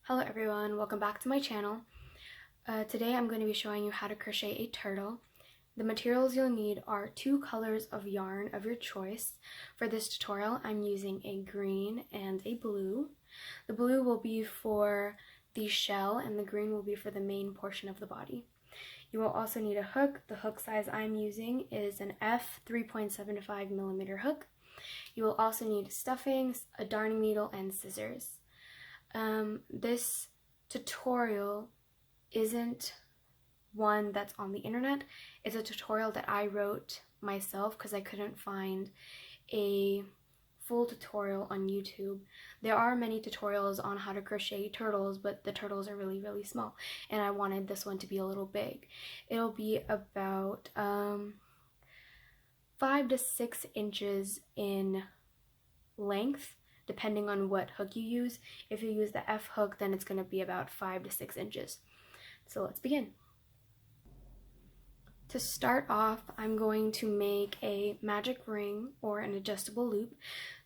Hello everyone, welcome back to my channel. Today I'm going to be showing you how to crochet a turtle. The materials you'll need are 2 colors of yarn of your choice. For this tutorial I'm using a green and a blue. The blue will be for the shell and the green will be for the main portion of the body. You will also need a hook. The hook size I'm using is an F 3.75mm hook. You will also need stuffings, a darning needle, and scissors. This tutorial isn't one that's on the internet. It's a tutorial that I wrote myself because I couldn't find a full tutorial on YouTube. There are many tutorials on how to crochet turtles, but the turtles are really small, and I wanted this one to be a little big. It'll be about 5 to 6 inches in length, depending on what hook you use. If you use the F hook, then it's going to be about 5 to 6 inches. So let's begin. To start off, I'm going to make a magic ring or an adjustable loop.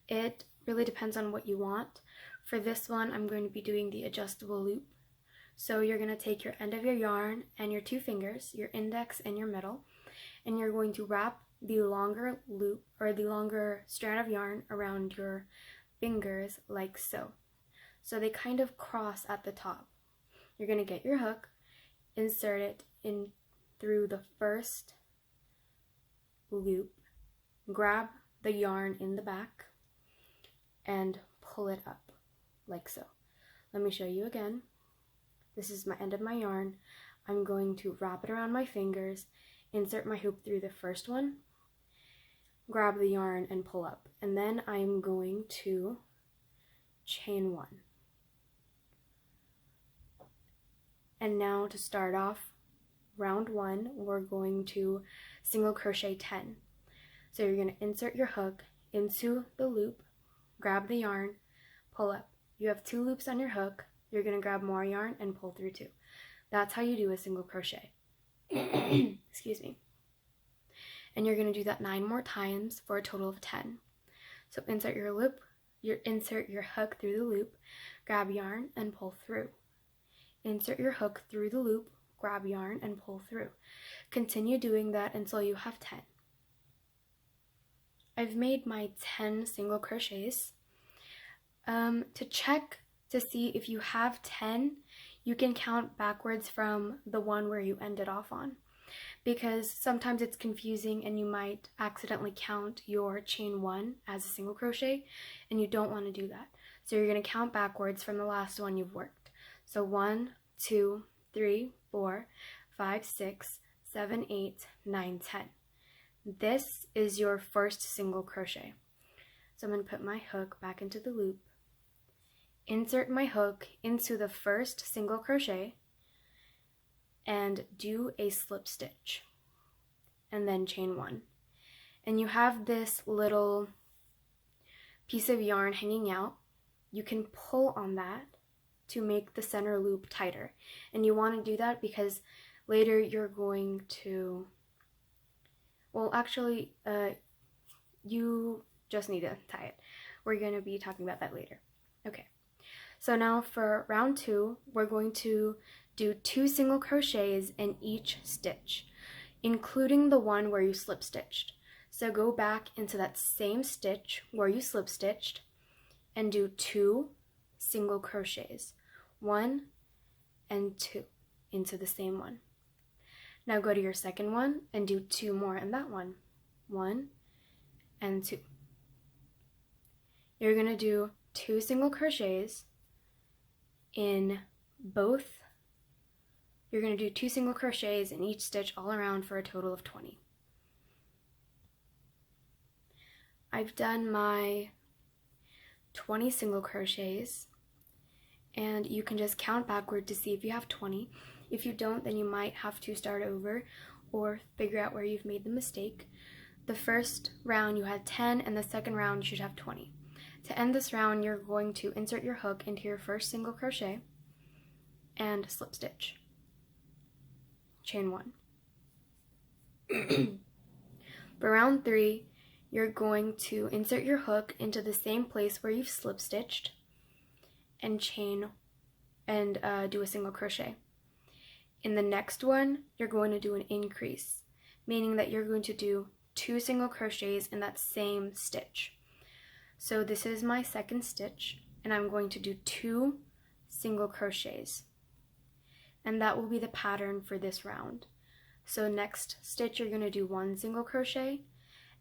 It really depends on what you want. For this one, I'm going to be doing the adjustable loop. So you're going to take your end of your yarn and your 2 fingers, your index and your middle, and you're going to wrap the longer loop or the longer strand of yarn around your fingers like so. So they kind of cross at the top. You're going to get your hook, insert it in through the first loop, grab the yarn in the back, and pull it up like so. Let me show you again. This is my end of my yarn. I'm going to wrap it around my fingers, insert my hoop through the first one, grab the yarn and pull up, and then I'm going to chain 1. And now to start off round 1, we're going to single crochet 10. So you're going to insert your hook into the loop, grab the yarn, pull up. You have 2 loops on your hook. You're going to grab more yarn and pull through 2. That's how you do a single crochet. Excuse me. And you're going to do that 9 more times for a total of 10. So insert your hook through the loop, grab yarn and pull through. Insert your hook through the loop, grab yarn and pull through. Continue doing that until you have 10. I've made my 10 single crochets. To check to see if you have 10, you can count backwards from the one where you ended off on, because sometimes it's confusing and you might accidentally count your chain 1 as a single crochet, and you don't want to do that. So you're going to count backwards from the last one you've worked. So 1, 2, 3, 4, 5, 6, 7, 8, 9, 10. This is your first single crochet. So I'm going to put my hook back into the loop, insert my hook into the first single crochet, and do a slip stitch, and then chain 1. And you have this little piece of yarn hanging out. You can pull on that to make the center loop tighter, and you want to do that because later you're going to, well actually you just need to tie it. We're going to be talking about that later. Okay, so now for round 2, we're going to do 2 single crochets in each stitch, including the one where you slip stitched. So go back into that same stitch where you slip stitched and do 2 single crochets, 1 and 2 into the same one. Now go to your second one and do 2 more in that one, 1 and 2. You're going to do 2 single crochets in both. You're going to do 2 single crochets in each stitch all around for a total of 20. I've done my 20 single crochets, and you can just count backward to see if you have 20. If you don't, then you might have to start over or figure out where you've made the mistake. The first round you had 10, and the second round you should have 20. To end this round, you're going to insert your hook into your first single crochet and slip stitch. Chain 1. For round 3, you're going to insert your hook into the same place where you've slip stitched and chain and do a single crochet. In the next one, you're going to do an increase, meaning that you're going to do 2 single crochets in that same stitch. So this is my second stitch, and I'm going to do 2 single crochets, and that will be the pattern for this round. So next stitch you're going to do 1 single crochet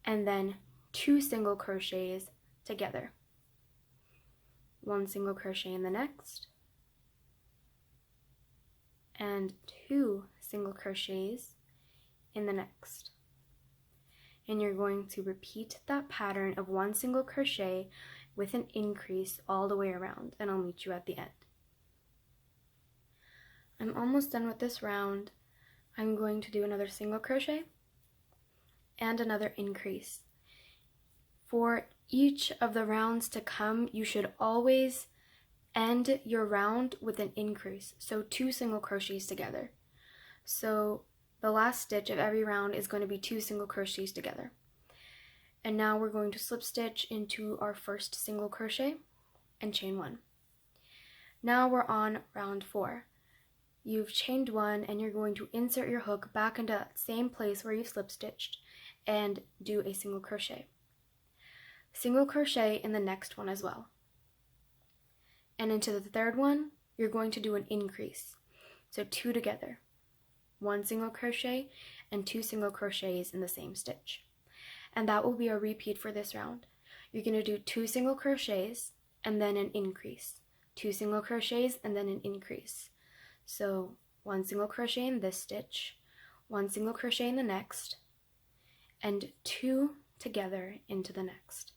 and then 2 single crochets together. 1 single crochet in the next, and 2 single crochets in the next. And you're going to repeat that pattern of 1 single crochet with an increase all the way around, and I'll meet you at the end. I'm almost done with this round. I'm going to do another single crochet and another increase. For each of the rounds to come, you should always end your round with an increase, so 2 single crochets together. So the last stitch of every round is going to be 2 single crochets together. And now we're going to slip stitch into our first single crochet and chain 1. Now we're on round 4. You've chained 1 and you're going to insert your hook back into that same place where you've slip stitched and do a single crochet. Single crochet in the next one as well. And into the third one, you're going to do an increase. So 2 together. 1 single crochet and 2 single crochets in the same stitch. And that will be a repeat for this round. You're going to do 2 single crochets and then an increase. 2 single crochets and then an increase. So 1 single crochet in this stitch, 1 single crochet in the next, and 2 together into the next.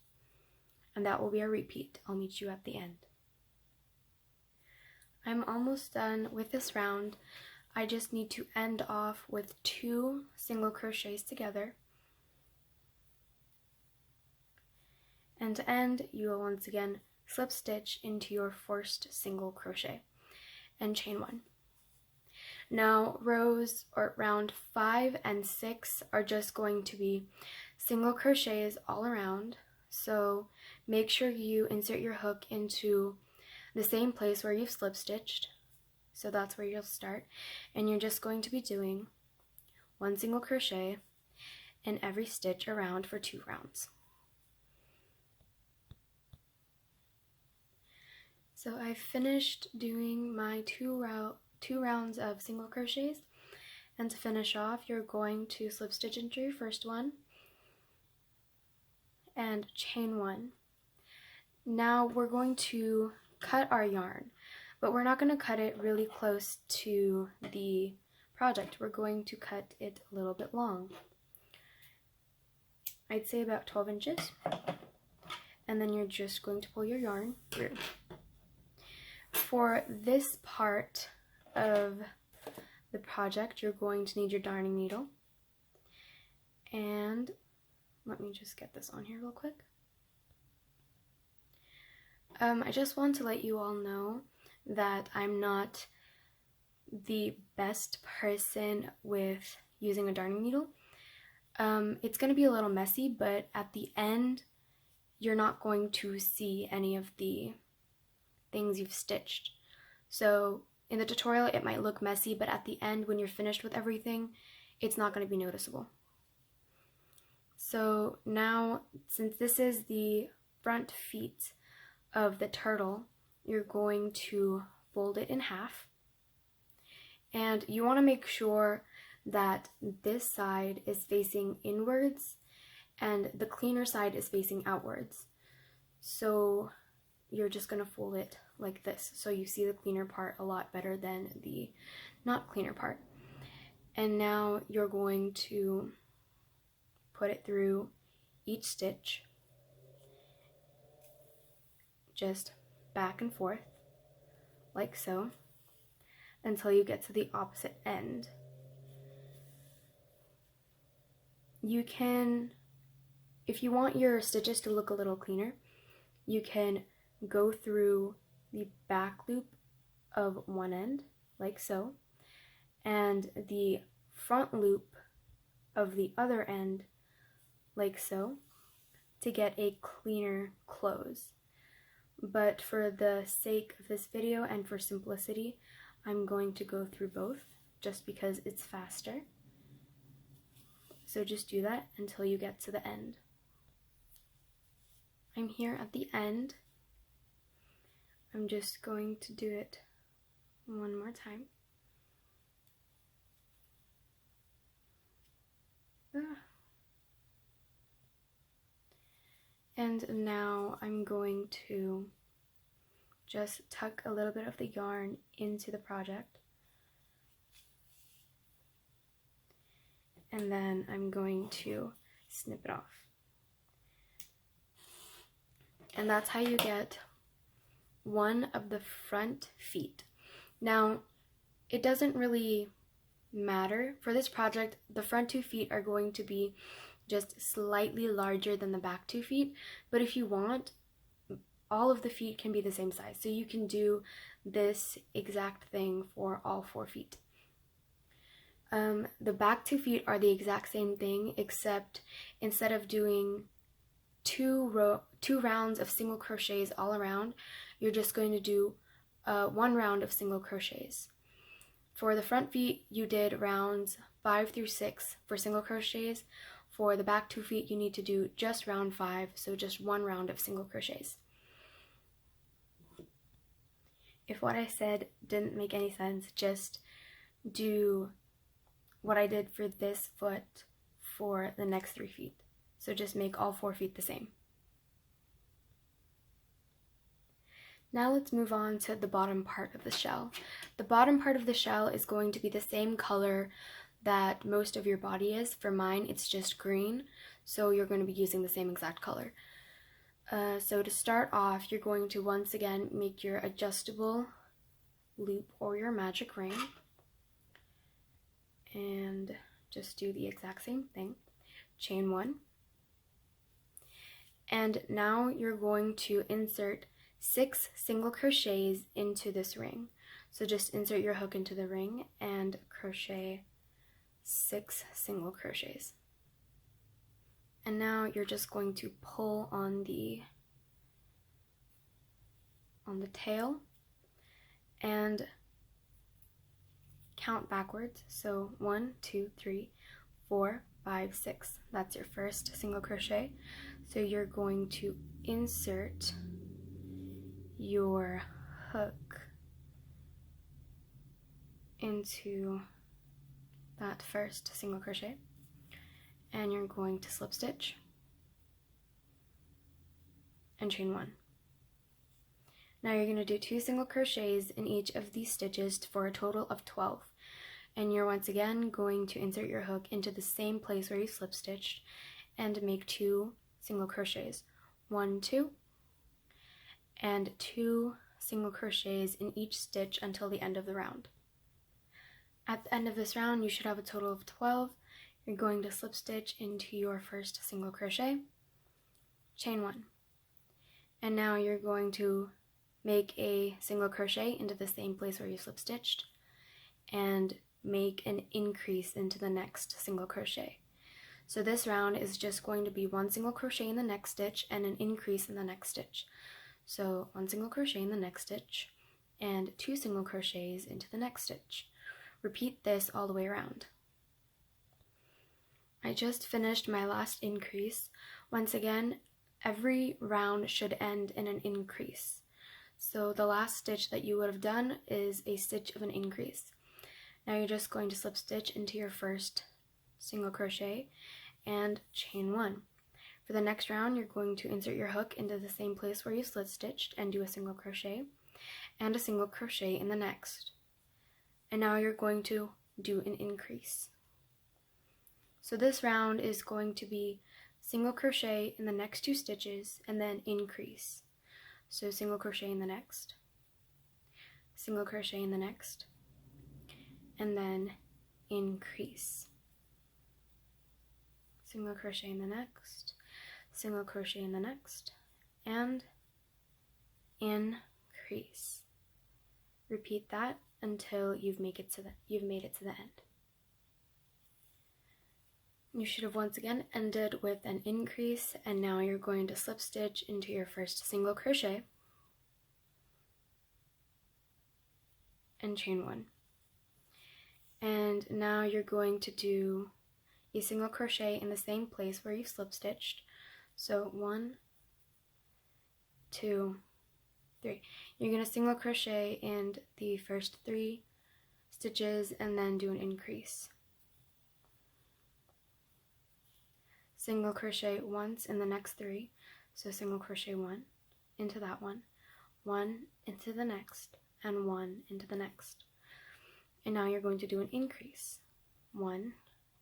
And that will be a repeat. I'll meet you at the end. I'm almost done with this round. I just need to end off with 2 single crochets together. And to end, you will once again slip stitch into your first single crochet and chain 1. Now round 5 and 6 are just going to be single crochets all around. So make sure you insert your hook into the same place where you've slip stitched. So that's where you'll start, and you're just going to be doing 1 single crochet in every stitch around for 2 rounds. So I've finished doing my two rounds of single crochets, and to finish off, you're going to slip stitch into your first one and chain 1. Now we're going to cut our yarn, but we're not going to cut it really close to the project. We're going to cut it a little bit long. I'd say about 12 inches. And then you're just going to pull your yarn through. For this part of the project, you're going to need your darning needle. And let me just get this on here real quick. I just want to let you all know that I'm not the best person with using a darning needle. It's going to be a little messy, but at the end, you're not going to see any of the things you've stitched. So in the tutorial, it might look messy, but at the end, when you're finished with everything, it's not going to be noticeable. So now, since this is the front feet of the turtle, you're going to fold it in half. And you want to make sure that this side is facing inwards and the cleaner side is facing outwards. So you're just going to fold it like this, so you see the cleaner part a lot better than the not cleaner part. And now you're going to put it through each stitch, just back and forth, like so, until you get to the opposite end. You can, if you want your stitches to look a little cleaner, you can go through the back loop of one end, like so, and the front loop of the other end, like so, to get a cleaner close. but for the sake of this video and for simplicity, I'm going to go through both just because it's faster. So just do that until you get to the end. I'm here at the end. I'm just going to do it one more time. And now I'm going to just tuck a little bit of the yarn into the project. And then I'm going to snip it off. And that's how you get one of the front feet. Now, it doesn't really matter. For this project, the front 2 feet are going to be just slightly larger than the back 2 feet, but if you want, all of the feet can be the same size. So you can do this exact thing for all 4 feet. The back 2 feet are the exact same thing, except instead of doing two rounds of single crochets all around, you're just going to do 1 round of single crochets. For the front feet, you did rounds 5 through 6 for single crochets. For the back 2 feet, you need to do just round 5, so just 1 round of single crochets. If what I said didn't make any sense, just do what I did for this foot for the next 3 feet. So just make all 4 feet the same. Now let's move on to the bottom part of the shell. The bottom part of the shell is going to be the same color that most of your body is. For mine, it's just green, so you're going to be using the same exact color. So to start off, you're going to once again make your adjustable loop or your magic ring, and just do the exact same thing. Chain 1, and now you're going to insert 6 single crochets into this ring. So just insert your hook into the ring and crochet 6 single crochets. And now you're just going to pull on the tail and count backwards. So 1, 2, 3, 4, 5, 6. That's your first single crochet. So you're going to insert your hook into that first single crochet, and you're going to slip stitch and chain 1. Now you're going to do 2 single crochets in each of these stitches for a total of 12, and you're once again going to insert your hook into the same place where you slip stitched and make 2 single crochets, 1, 2, and 2 single crochets in each stitch until the end of the round. At the end of this round, you should have a total of 12. You're going to slip stitch into your first single crochet, chain 1, and now you're going to make a single crochet into the same place where you slip stitched and make an increase into the next single crochet. So this round is just going to be 1 single crochet in the next stitch and an increase in the next stitch. So 1 single crochet in the next stitch and 2 single crochets into the next stitch. Repeat this all the way around. I just finished my last increase. Once again, every round should end in an increase. So the last stitch that you would have done is a stitch of an increase. Now you're just going to slip stitch into your first single crochet and chain 1. For the next round, you're going to insert your hook into the same place where you slip stitched and do a single crochet and a single crochet in the next. And now you're going to do an increase. So this round is going to be single crochet in the next 2 stitches and then increase. So single crochet in the next, single crochet in the next, and then increase. Single crochet in the next, single crochet in the next, and increase. Repeat that until you've made it to the end. You should have once again ended with an increase, and now you're going to slip stitch into your first single crochet and chain 1. And now you're going to do a single crochet in the same place where you slip stitched. So 1, 2, 3. You're going to single crochet in the first 3 stitches and then do an increase. Single crochet once in the next 3, so single crochet 1 into that one, 1 into the next, and 1 into the next. And now you're going to do an increase, 1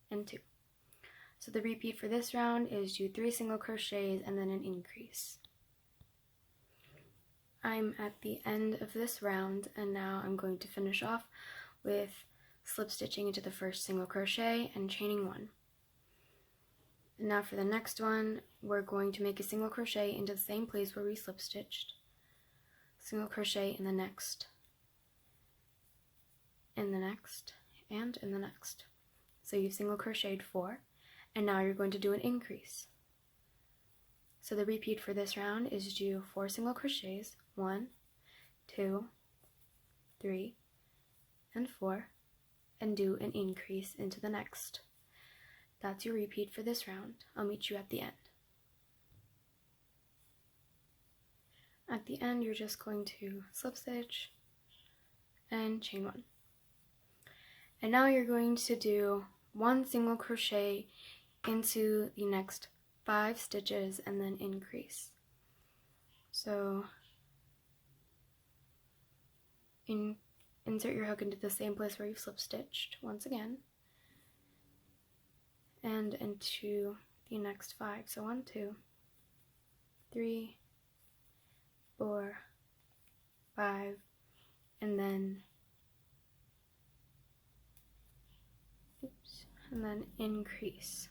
and 2. So the repeat for this round is do 3 single crochets and then an increase. I'm at the end of this round, and now I'm going to finish off with slip stitching into the first single crochet and chaining 1. And now for the next one, we're going to make a single crochet into the same place where we slip stitched, single crochet in the next, in the next, and in the next. So you've single crocheted 4, and now you're going to do an increase. So the repeat for this round is do 4 single crochets, 1, 2, 3, and 4, and do an increase into the next. That's your repeat for this round. I'll meet you at the end. At the end, you're just going to slip stitch and chain 1. And now you're going to do 1 single crochet into the next 5 stitches and then increase. So insert your hook into the same place where you've slip stitched once again, and into the next 5. So 1, 2, 3, 4, 5, and then increase.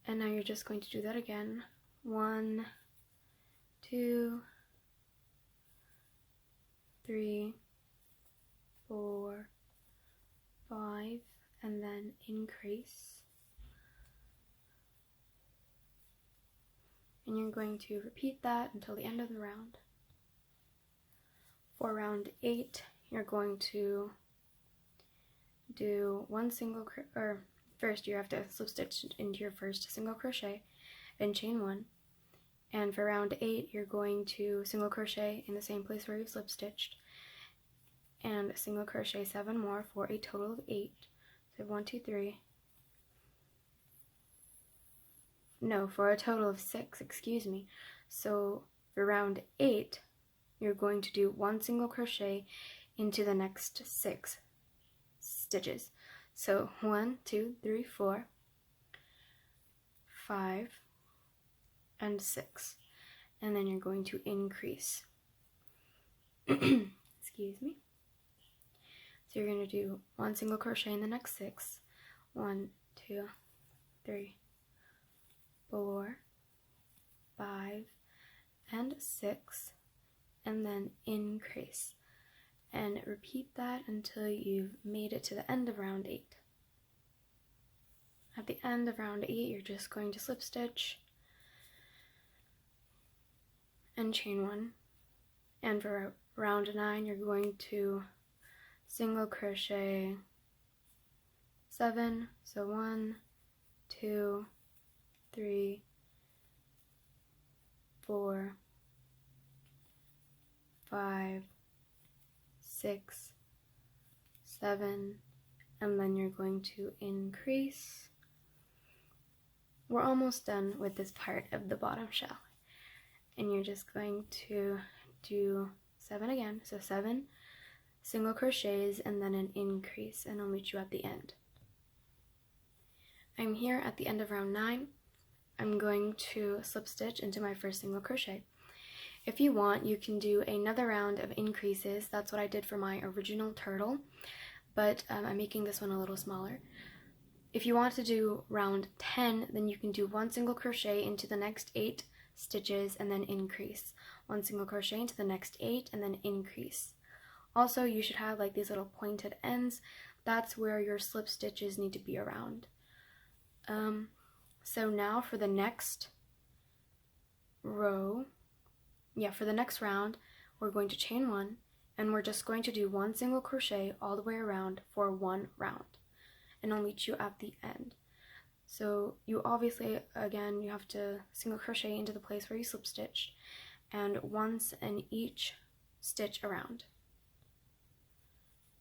And now you're just going to do that again. 1, 2, 3, 4, 5, and then increase. And you're going to repeat that until the end of the round. For round 8, you're going to do 1 single first you have to slip stitch into your first single crochet and chain 1. And for round 8, you're going to single crochet in the same place where you've slip stitched and single crochet 7 more for a total of 8. So 1, 2, 3. No, for a total of 6, excuse me. So for round 8, you're going to do 1 single crochet into the next 6 stitches. So 1, 2, 3, 4, 5, and 6. And then you're going to increase. Excuse me. So you're going to do 1 single crochet in the next 6. 1, 2, 3, 4, 5, and 6, and then increase. And repeat that until you've made it to the end of round 8. At the end of round 8, you're just going to slip stitch and chain 1. And for round 9, you're going to single crochet 7. So 1, 2, 3, 4, 5, 6, 7, and then you're going to increase. We're almost done with this part of the bottom shell, and you're just going to do 7 again. So 7 single crochets and then an increase, and I'll meet you at the end. I'm here at the end of round 9. I'm going to slip stitch into my first single crochet. If you want, you can do another round of increases. That's what I did for my original turtle, but I'm making this one a little smaller. If you want to do round 10, then you can do 1 single crochet into the next 8 stitches and then increase. 1 single crochet into the next 8 and then increase. Also, you should have like these little pointed ends. That's where your slip stitches need to be around. So now for the next round, we're going to chain 1, and we're just going to do 1 single crochet all the way around for 1 round, and I'll meet you at the end. So you obviously, again, you have to single crochet into the place where you slip stitched, and once in each stitch around.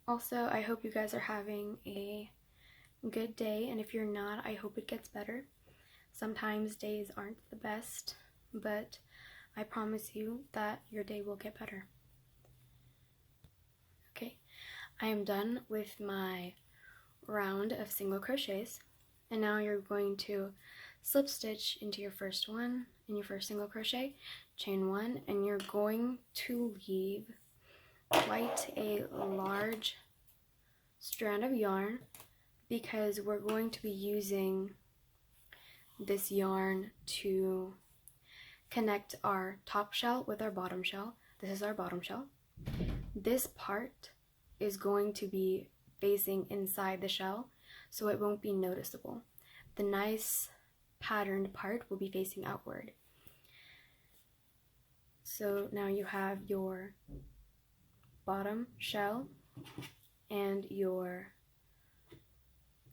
Also, I hope you guys are having a good day, and if you're not, I hope it gets better. Sometimes days aren't the best, but I promise you that your day will get better. Okay, I am done with my round of single crochets, and now you're going to slip stitch into your first one in your first single crochet, chain 1, and you're going to leave quite a large strand of yarn because we're going to be using this yarn to connect our top shell with our bottom shell. This is our bottom shell. This part is going to be facing inside the shell, so it won't be noticeable. The nice patterned part will be facing outward. So now you have your bottom shell and your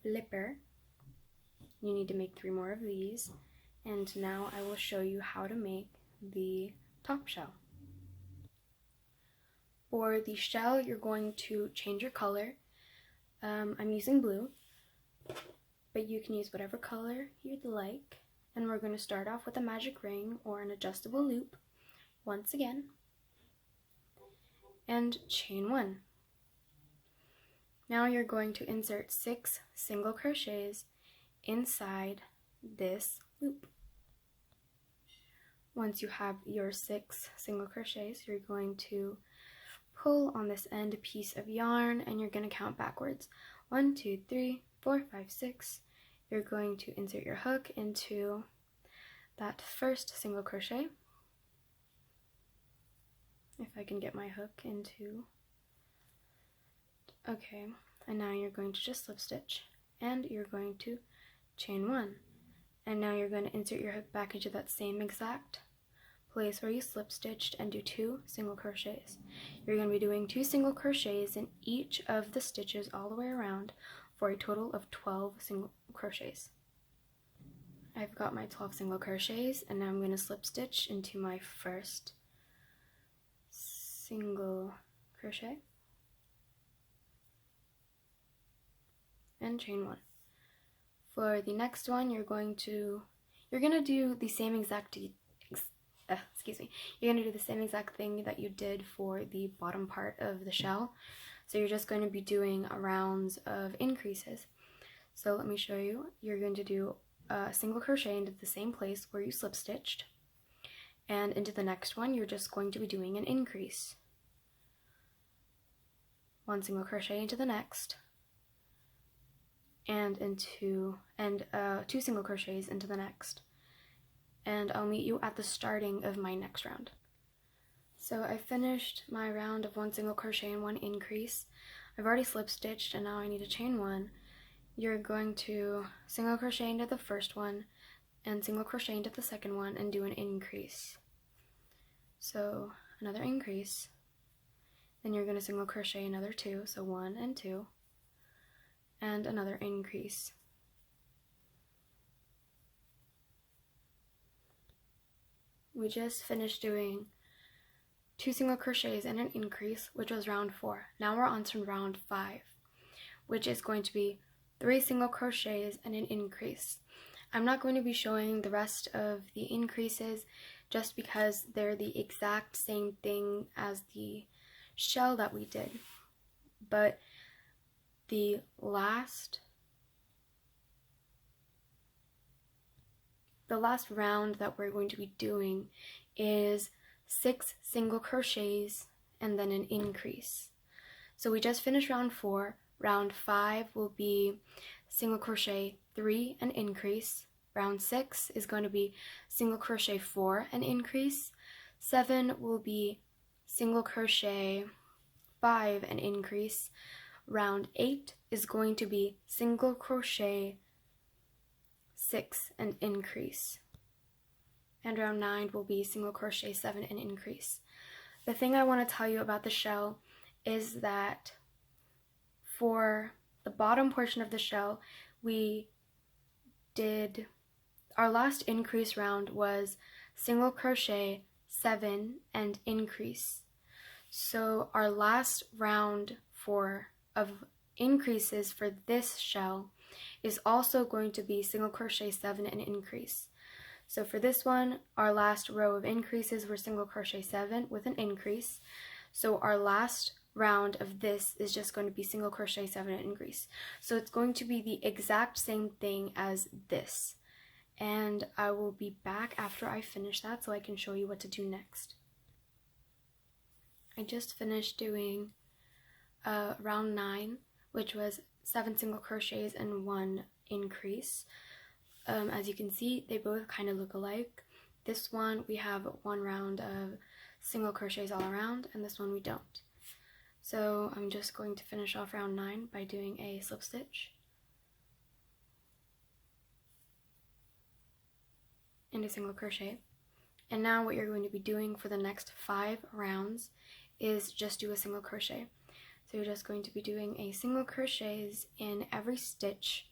flipper. You need to make 3 more of these, and now I will show you how to make the top shell. For the shell, you're going to change your color. I'm using blue, but you can use whatever color you'd like. And we're going to start off with a magic ring or an adjustable loop once again, and chain 1. Now you're going to insert 6 single crochets inside this loop. Once you have your 6 single crochets, you're going to pull on this end piece of yarn, and you're going to count backwards. 1, 2, 3, 4, 5, 6. You're going to insert your hook into that first single crochet. If I can get my hook into. Okay, and now you're going to just slip stitch, and you're going to chain 1. And now you're going to insert your hook back into that same exact place where you slip stitched and do 2 single crochets. You're going to be doing 2 single crochets in each of the stitches all the way around for a total of 12 single crochets. I've got my 12 single crochets, and now I'm going to slip stitch into my first single crochet and chain 1. For the next one, you're going to do the same exact You're going to do the same exact thing that you did for the bottom part of the shell. So you're just going to be doing rounds of increases. So let me show you. You're going to do a single crochet into the same place where you slip stitched, and into the next one you're just going to be doing an increase. 1 single crochet into the next, and 2 single crochets into the next. And I'll meet you at the starting of my next round. So I finished my round of 1 single crochet and 1 increase. I've already slip stitched, and now I need to chain 1. You're going to single crochet into the first one and single crochet into the second one and do an increase. So another increase, then you're going to single crochet another 2, so 1 and 2, and another increase. We just finished doing 2 single crochets and an increase, which was round 4. Now we're on to round 5, which is going to be 3 single crochets and an increase. I'm not going to be showing the rest of the increases just because they're the exact same thing as the shell that we did. But the last round that we're going to be doing is 6 single crochets and then an increase. So we just finished round 4. Round 5 will be single crochet 3 and increase. Round 6 is going to be single crochet 4 and increase. 7 will be single crochet 5 and increase. Round 8 is going to be single crochet 6 and increase. And round 9 will be single crochet 7 and increase. The thing I want to tell you about the shell is that for the bottom portion of the shell, we did, our last increase round was single crochet 7 and increase. So our last round of increases for this shell is also going to be single crochet 7 and increase. So for this one, our last row of increases were single crochet 7 with an increase. So our last round of this is just going to be single crochet 7 and increase. So it's going to be the exact same thing as this. And I will be back after I finish that so I can show you what to do next. I just finished doing round 9, which was 7 single crochets and 1 increase. As you can see, they both kind of look alike. This one we have 1 round of single crochets all around, and this one we don't. So I'm just going to finish off round 9 by doing a slip stitch and a single crochet. And now what you're going to be doing for the next 5 rounds is just do a single crochet. So you're just going to be doing a single crochets in every stitch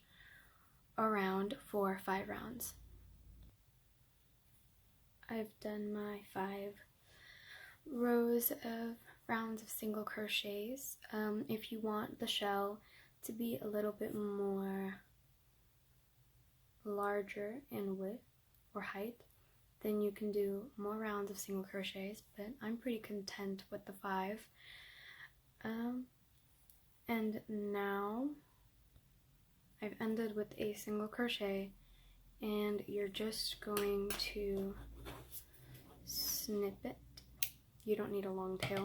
around for 5 rounds. I've done my 5 rows of rounds of single crochets. If you want the shell to be a little bit more larger in width or height, then you can do more rounds of single crochets, but I'm pretty content with the 5. And now I've ended with a single crochet, and you're just going to snip it. You don't need a long tail,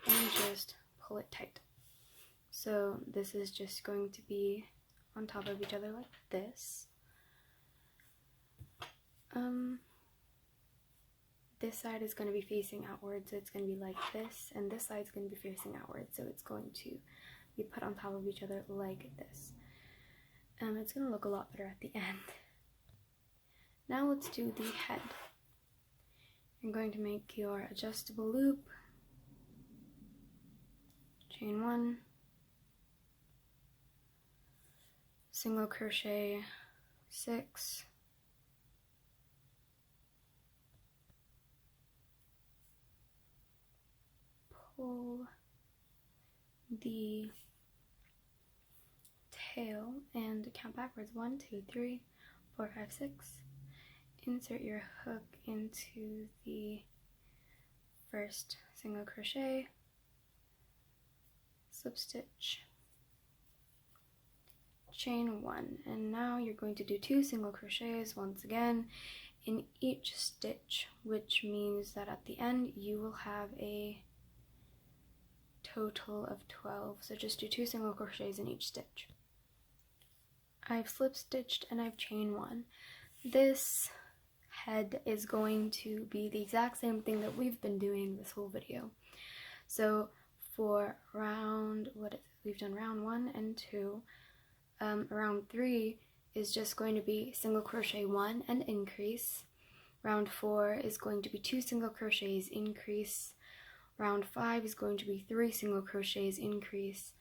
and just pull it tight. So this is just going to be on top of each other like this. This side is going to be facing outwards, so it's going to be like this, and this side is going to be facing outwards, so it's going to be put on top of each other like this. It's going to look a lot better at the end. Now let's do the head. You're going to make your adjustable loop, chain 1, single crochet 6, pull the tail and count backwards. 1, 2, 3, 4, 5, 6. Insert your hook into the first single crochet, slip stitch, chain 1, and now you're going to do 2 single crochets once again in each stitch, which means that at the end you will have a total of 12. So just do 2 single crochets in each stitch. I've slip stitched and I've chain 1. This head is going to be the exact same thing that we've been doing this whole video. So for we've done round 1 and 2. Round 3 is just going to be single crochet 1 and increase. Round 4 is going to be 2 single crochets, increase. Round 5 is going to be 3 single crochets, increase.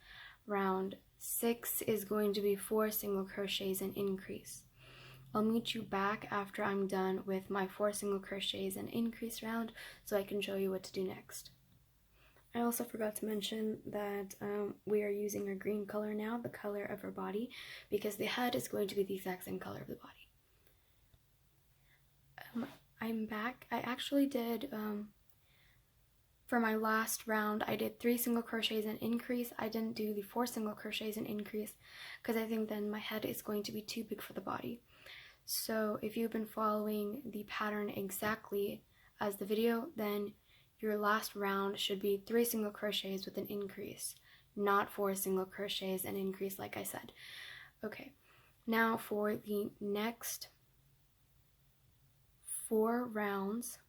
Round 6 is going to be 4 single crochets and increase. I'll meet you back after I'm done with my 4 single crochets and increase round so I can show you what to do next. I also forgot to mention that we are using our green color now, the color of her body, because the head is going to be the exact same color of the body. I'm back. I actually did, for my last round, I did 3 single crochets and increase. I didn't do the 4 single crochets and increase because I think then my head is going to be too big for the body. So if you've been following the pattern exactly as the video, then your last round should be 3 single crochets with an increase, not 4 single crochets and increase like I said. Okay, now for the next 4 rounds,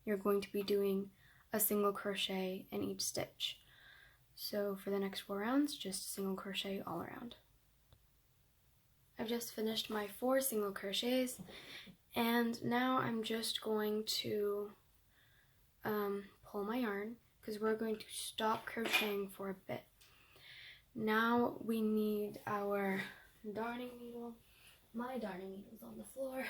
you're going to be doing a single crochet in each stitch. So for the next 4 rounds, just single crochet all around. I've just finished my 4 single crochets, and now I'm just going to pull my yarn because we're going to stop crocheting for a bit. Now we need our darning needle. My darning needle's on the floor.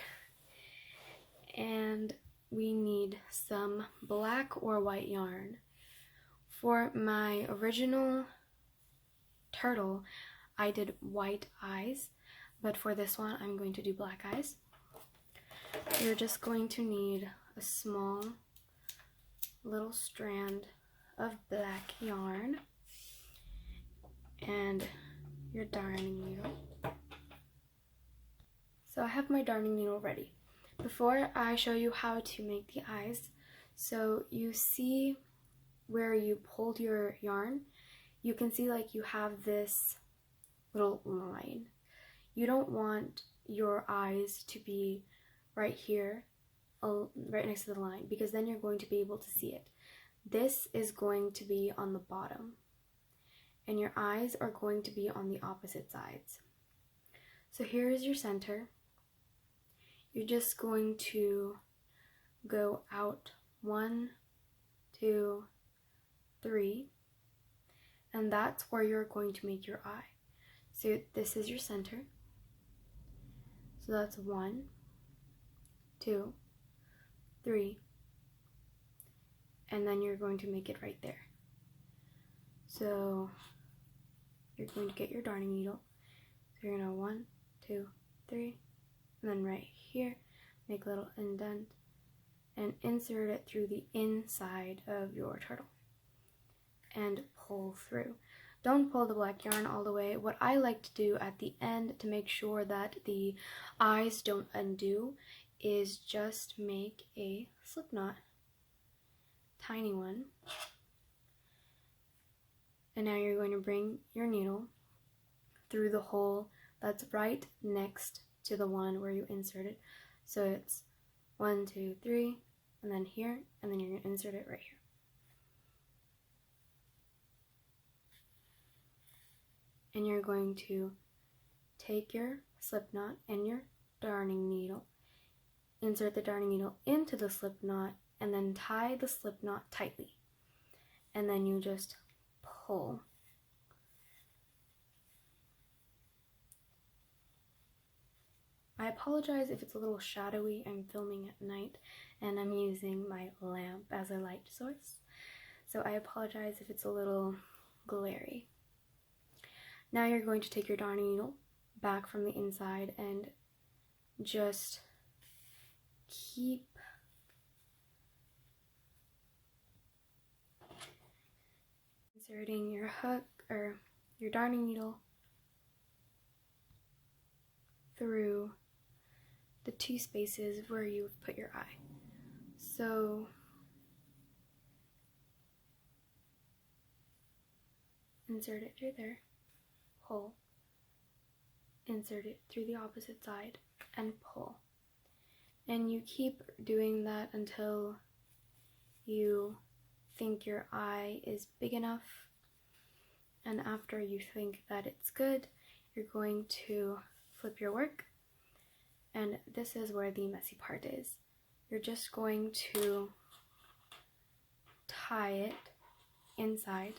And we need some black or white yarn. For my original turtle, I did white eyes, but for this one, I'm going to do black eyes. You're just going to need a small little strand of black yarn and your darning needle. So I have my darning needle ready. Before I show you how to make the eyes, so you see where you pulled your yarn, you can see like you have this little line. You don't want your eyes to be right here, right next to the line, because then you're going to be able to see it. This is going to be on the bottom, and your eyes are going to be on the opposite sides. So here is your center. You're just going to go out 1, 2, 3, and that's where you're going to make your eye. So this is your center. So that's 1, 2, 3, and then you're going to make it right there. So you're going to get your darning needle. So you're gonna 1, 2, 3, and then right here, make a little indent and insert it through the inside of your turtle and pull through. Don't pull the black yarn all the way. What I like to do at the end to make sure that the eyes don't undo is just make a slip knot, tiny one. And now you're going to bring your needle through the hole that's right next to the one where you inserted. So it's 1, 2, 3, and then here, and then you're going to insert it right here. And you're going to take your slip knot and your darning needle, insert the darning needle into the slip knot, and then tie the slip knot tightly. And then you just pull. I apologize if it's a little shadowy. I'm filming at night and I'm using my lamp as a light source. So I apologize if it's a little glary. Now you're going to take your darning needle back from the inside and just keep inserting your hook or your darning needle through the 2 spaces where you've put your eye. So insert it through there, pull, insert it through the opposite side, and pull. And you keep doing that until you think your eye is big enough. And after you think that it's good, you're going to flip your work. And this is where the messy part is. You're just going to tie it inside.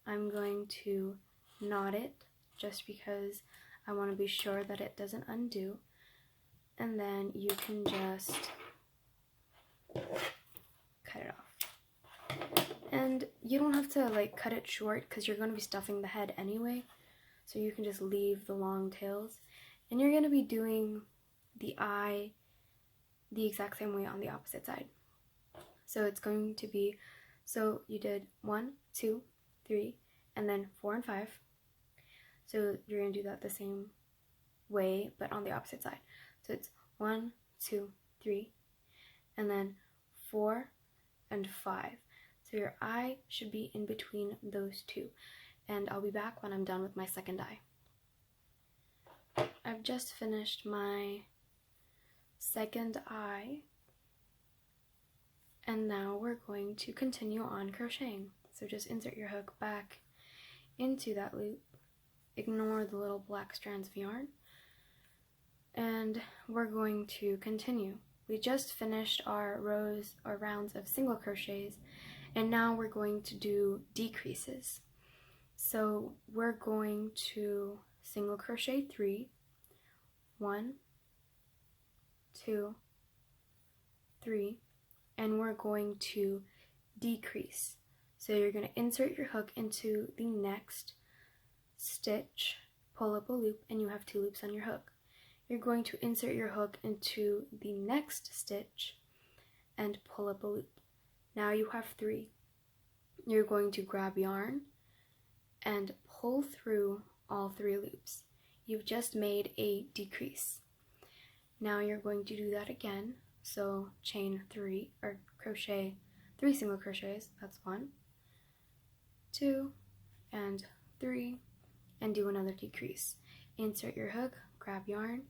I'm going to knot it just because I want to be sure that it doesn't undo. And then you can just cut it off. And you don't have to like cut it short because you're going to be stuffing the head anyway. So you can just leave the long tails. And you're going to be doing the eye the exact same way on the opposite side. So it's going to be, so you did 1, 2, 3, and then 4 and 5. So you're going to do that the same way, but on the opposite side. So it's 1, 2, 3, and then 4 and 5. So your eye should be in between those 2. And I'll be back when I'm done with my second eye. I've just finished my second eye, and now we're going to continue on crocheting. So just insert your hook back into that loop, ignore the little black strands of yarn, and we're going to continue. We just finished our rows or rounds of single crochets, and now we're going to do decreases. So we're going to single crochet 3, 1, 2, 3, and we're going to decrease. So you're going to insert your hook into the next stitch, pull up a loop, and you have 2 loops on your hook. You're going to insert your hook into the next stitch and pull up a loop. Now you have 3. You're going to grab yarn and pull through all 3 loops. You've just made a decrease. Now you're going to do that again. So chain 3 or crochet 3 single crochets. That's 1, 2, and 3, and do another decrease. Insert your hook, grab yarn,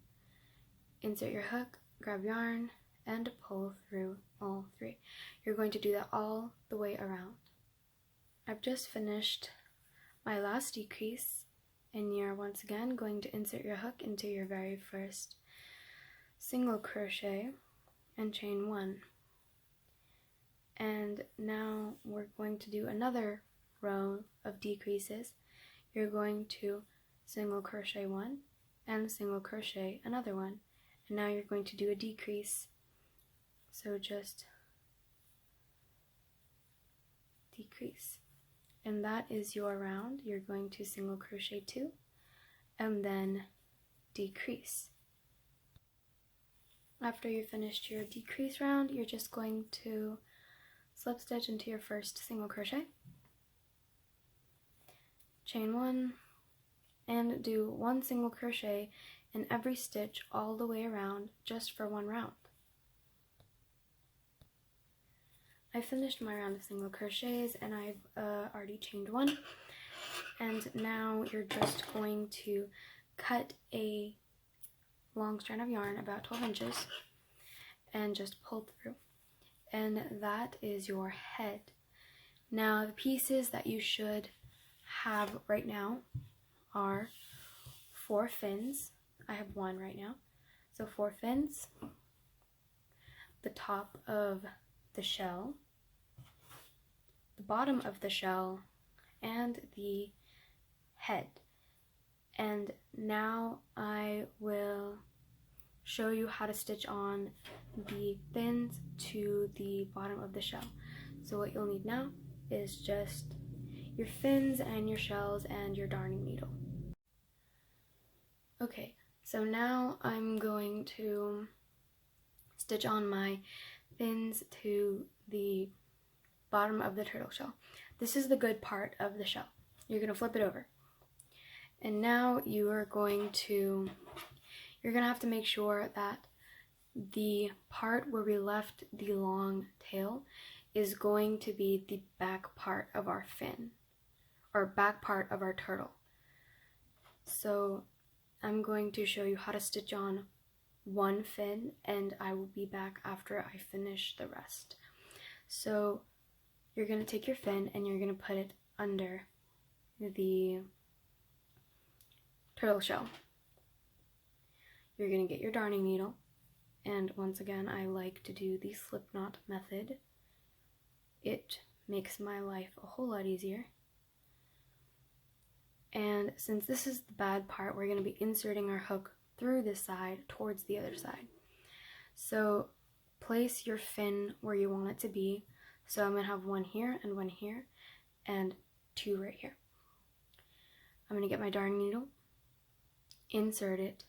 insert your hook, grab yarn, and pull through all 3. You're going to do that all the way around. I've just finished my last decrease, and you're once again going to insert your hook into your very first single crochet and chain 1. And now we're going to do another row of decreases. You're going to single crochet 1 and single crochet another one, and now you're going to do a decrease. So just decrease, and that is your round. You're going to single crochet 2 and then decrease. After you finished your decrease round, you're just going to slip stitch into your first single crochet, chain 1, and do 1 single crochet in every stitch all the way around, just for 1 round. I finished my round of single crochets, and I've already chained 1, and now you're just going to cut a long strand of yarn about 12 inches and just pull through, and that is your head. Now the pieces that you should have right now are 4 fins. I have 1 right now, so 4 fins, the top of the shell, the bottom of the shell, and the head. And now I will show you how to stitch on the fins to the bottom of the shell. So what you'll need now is just your fins and your shells and your darning needle. Okay, so now I'm going to stitch on my fins to the bottom of the turtle shell. This is the good part of the shell. You're going to flip it over. And now you're going to have to make sure that the part where we left the long tail is going to be the back part of our fin, or back part of our turtle. So I'm going to show you how to stitch on 1 fin, and I will be back after I finish the rest. So you're going to take your fin and you're going to put it under the turtle shell. You're going to get your darning needle, and once again I like to do the slip knot method. It makes my life a whole lot easier. And since this is the bad part, we're going to be inserting our hook through this side towards the other side. So place your fin where you want it to be. So I'm going to have 1 here and 1 here and 2 right here. I'm going to get my darning needle, insert it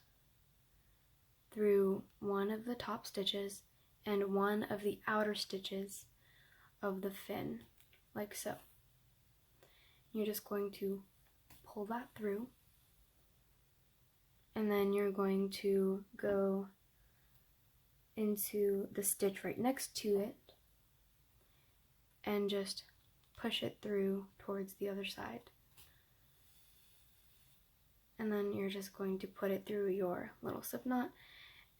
through 1 of the top stitches and 1 of the outer stitches of the fin, like so. You're just going to pull that through, and then you're going to go into the stitch right next to it and just push it through towards the other side. And then you're just going to put it through your little slip knot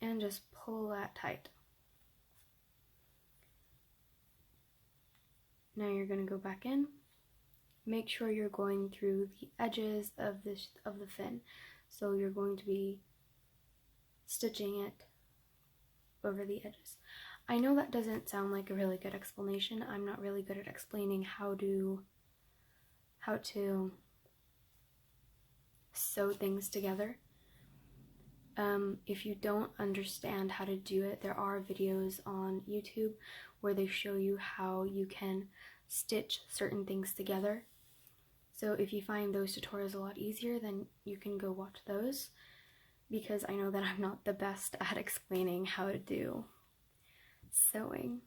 and just pull that tight. Now you're going to go back in. Make sure you're going through the edges of the fin. So you're going to be stitching it over the edges. I know that doesn't sound like a really good explanation. I'm not really good at explaining how to sew things together. If you don't understand how to do it, there are videos on YouTube where they show you how you can stitch certain things together. So if you find those tutorials a lot easier, then you can go watch those, because I know that I'm not the best at explaining how to do sewing.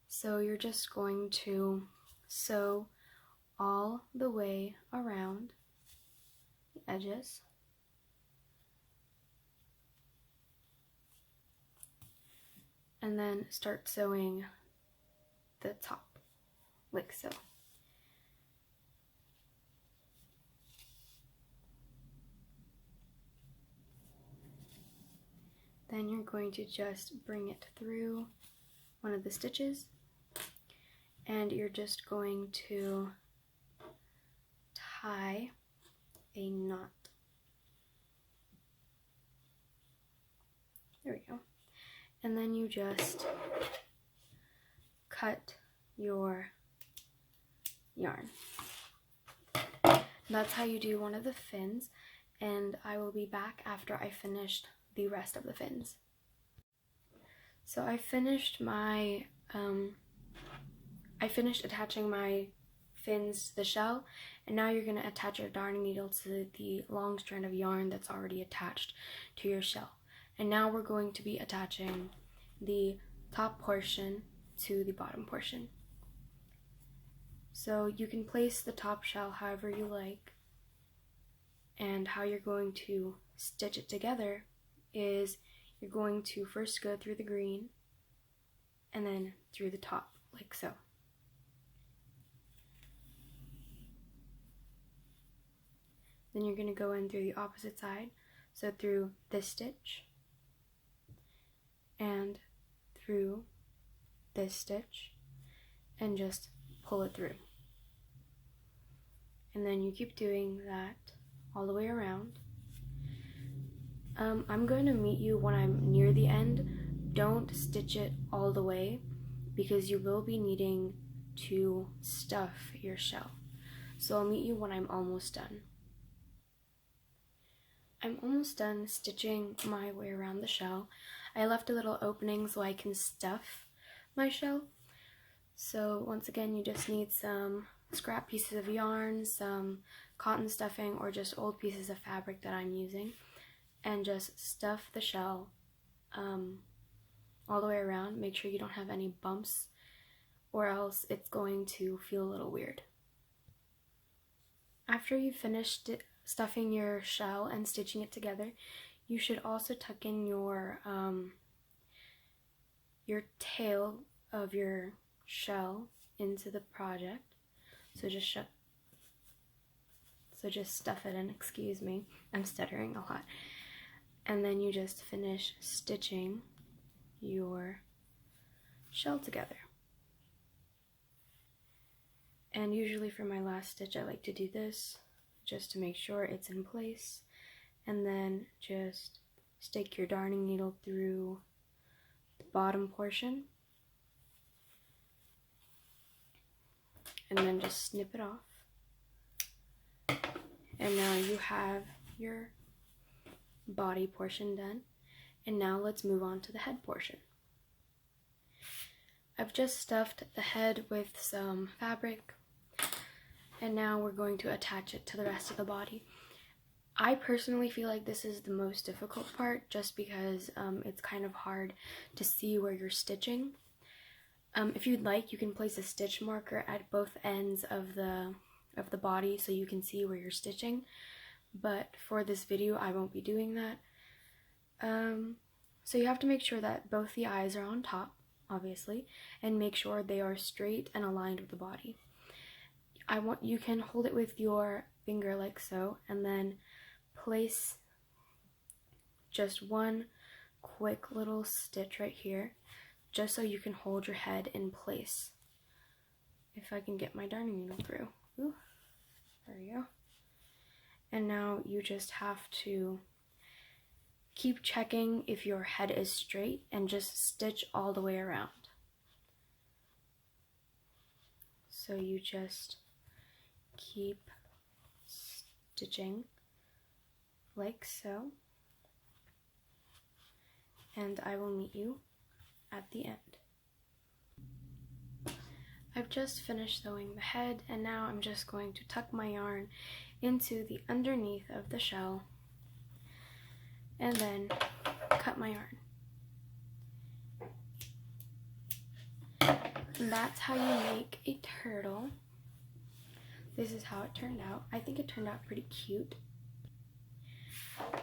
So you're just going to sew all the way around the edges. And then start sewing the top, like so. Then you're going to just bring it through one of the stitches, and you're just going to tie a knot. There we go. And then you just cut your yarn. That's how you do one of the fins, and I will be back after I finished the rest of the fins. So I finished attaching my fins to the shell, and now you're going to attach your darning needle to the long strand of yarn that's already attached to your shell. And now we're going to be attaching the top portion to the bottom portion. So you can place the top shell however you like, and how you're going to stitch it together is you're going to first go through the green and then through the top, like so. Then you're going to go in through the opposite side, so through this stitch and through this stitch, and just pull it through. And then you keep doing that all the way around. I'm going to meet you when I'm near the end. Don't stitch it all the way, because you will be needing to stuff your shell. So I'll meet you when I'm almost done. I'm almost done stitching my way around the shell. I left a little opening so I can stuff my shell. So once again, you just need some scrap pieces of yarn, some cotton stuffing, or just old pieces of fabric that I'm using, and just stuff the shell all the way around. Make sure you don't have any bumps, or else it's going to feel a little weird. After you've finished stuffing your shell and stitching it together, you should also tuck in your tail of your shell into the project. So just stuff it in. Excuse me, I'm stuttering a lot. And then you just finish stitching your shell together. And usually for my last stitch, I like to do this just to make sure it's in place, and then just stick your darning needle through the bottom portion, and then just snip it off. And now you have your body portion done, and now let's move on to the head portion. I've just stuffed the head with some fabric, and now we're going to attach it to the rest of the body. I personally feel like this is the most difficult part, just because it's kind of hard to see where you're stitching. If you'd like, you can place a stitch marker at both ends of the body so you can see where you're stitching, but for this video I won't be doing that. So you have to make sure that both the eyes are on top, obviously, and make sure they are straight and aligned with the body. You can hold it with your finger like so, and then place just one quick little stitch right here, just so you can hold your head in place. If I can get my darning needle through. Ooh, there we go. And now you just have to keep checking if your head is straight and just stitch all the way around. So you just keep stitching like so, and I will meet you at the end. I've just finished sewing the head, and now I'm just going to tuck my yarn into the underneath of the shell and then cut my yarn. And that's how you make a turtle. This is how it turned out. I think it turned out pretty cute.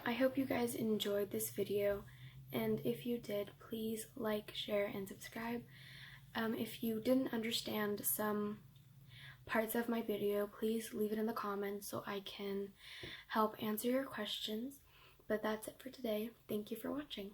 I hope you guys enjoyed this video, and if you did, please like, share, and subscribe. If you didn't understand some parts of my video, please leave it in the comments so I can help answer your questions. But that's it for today. Thank you for watching.